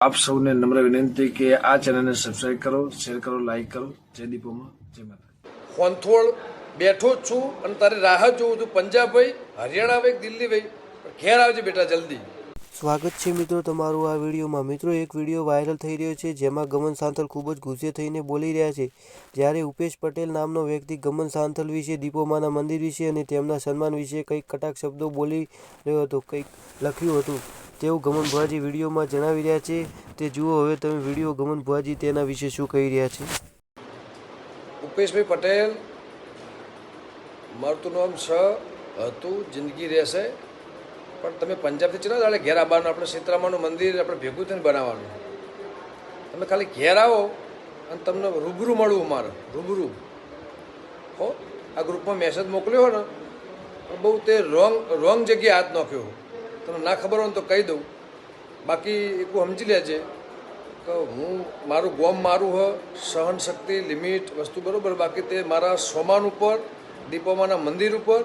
આપ સૌને નમ્ર વિનંતી કે આ ચેનલને સબસ્ક્રાઇબ કરો, શેર કરો, લાઈક કરો. જય દીપોમાં, જય માતા. કોંથોળ બેઠો જ છું અને તારી રાહ જોઉં છું. પંજાબ ભાઈ, હરિયાણા ભાઈ, દિલ્હી ભાઈ, ઘેર આવજે બેટા જલ્દી. સ્વાગત છે મિત્રો તમારું આ વિડીયોમાં. મિત્રો, એક વિડીયો વાયરલ થઈ રહ્યો છે જેમાં ગમન સાંથલ ખૂબ જ ગુસ્સે થઈને બોલી રહ્યા છે. જ્યારે ઉપેશ પટેલ નામનો વ્યક્તિ ગમન સાંથલ વિશે, દીપોમાના મંદિર વિશે અને તેમના સન્માન વિશે કંઈક કટાક્ષ શબ્દો બોલી રહ્યો હતો, કંઈક લખ્યું હતું તેવું ગમન ભુવાજી વિડીયોમાં જણાવી રહ્યા છે. તે જુઓ હવે તમે વિડીયો. ગમન ભુવાજી તેના વિશે શું કહી રહ્યા છે. ઉપેશભાઈ પટેલ, મારું તો નામ હતું, જિંદગી રહેશે. પણ તમે પંજાબથી ચલા દાડે ઘેર આવવાનું, આપણે સીતરામાનું મંદિર આપણે ભેગું થઈને બનાવવાનું. તમે ખાલી ઘેર આવો અને તમને રૂબરૂ મળવું. મારે રૂબરૂ હો. આ ગ્રુપમાં મેસેજ મોકલ્યો હોય ને બહુ તે રોંગ જગ્યાએ હાથ નાખ્યો. તમને ના ખબર હોય ને તો કહી દઉં, બાકી એક સમજી લેજે કે હું મારું ગોમ મારું હ, સહન શક્તિ લિમિટ વસ્તુ બરાબર. બાકી તે મારા સોમાન ઉપર, દીપોમાના મંદિર ઉપર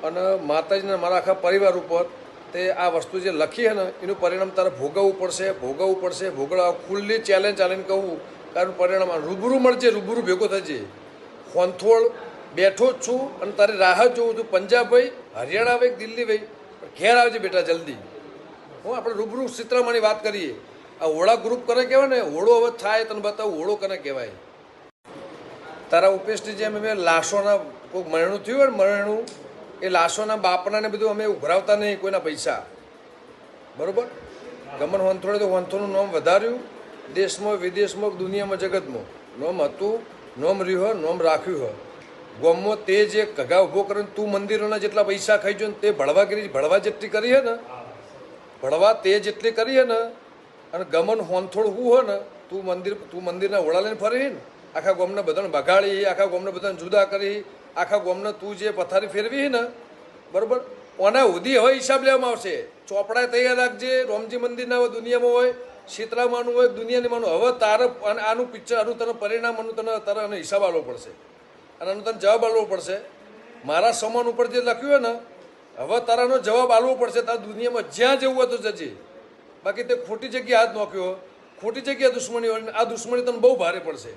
અને માતાજીના મારા આખા પરિવાર ઉપર તે આ વસ્તુ જે લખી છે ને એનું પરિણામ તારે ભોગવવું પડશે. ભોગવવા ખુલ્લી ચેલેન્જ ચાલીને કહું, કારણ પરિણામ રૂબરૂ મળજે, રૂબરૂ ભેગો થજે. કોંથોળ બેઠો જ છું અને તારી રાહ જોઉં છું. પંજાબ ભાઈ, હરિયાણા ભાઈ, દિલ્હી ભાઈ, ઘેર આવજે બેટા જલ્દી. હું આપણે રૂબરૂ ચિત્રામાની વાત કરીએ. આ હોળા ગ્રુપ કરે કહેવાય ને, હોળો હવે થાય તને બતાવું હોળો કને કહેવાય. તારા ઉપેશની જેમ અમે લાશોના કોઈ મરણું થયું હોય ને, મરણું એ લાશોના બાપના ને બધું અમે ઉઘરાવતા નહીં કોઈના પૈસા, બરાબર. ગમન વંથોળે તો વંથોનું નામ વધાર્યું, દેશમાં વિદેશમાં દુનિયામાં જગતમાં નોમ હતું, નોમ રહ્યું નોમ રાખ્યું હોય. ગોમમાં તે જે કગા ઊભો કરીને તું મંદિરોના જેટલા પૈસા ખાઈ જો ને તે ભળવા જેટલી કરી હે ને, ભળવા તે જેટલી કરી હે ને. અને ગમન હોંથોળ હું હોય ને, તું મંદિરના ઓળા લઈને ફરી ને, આખા ગોમને બધાને બગાડી, આખા ગોમને બધાને જુદા કરી, આખા ગોમને તું જે પથારી ફેરવી ને, બરાબર. ઓના સુધી હવે હિસાબ લેવામાં આવશે. ચોપડા તૈયાર રાખજે. રોમજી મંદિરના હોય, દુનિયામાં હોય, શીતળામાનું હોય, દુનિયાની માનું. હવે તારે આનું પિક્ચર, આનું તને પરિણામ, તારે આનો હિસાબ આપવો પડશે અને આનો તને જવાબ આપવો પડશે. મારા સમાન ઉપર જે લખ્યું હોય ને, હવે તારાનો જવાબ આપવો પડશે. તારે દુનિયામાં જ્યાં જવું હોય તો જજે. બાકી તે ખોટી જગ્યાએ હાથ નાખ્યો, ખોટી જગ્યાએ દુશ્મની હોય, આ દુશ્મની તને બહુ ભારે પડશે.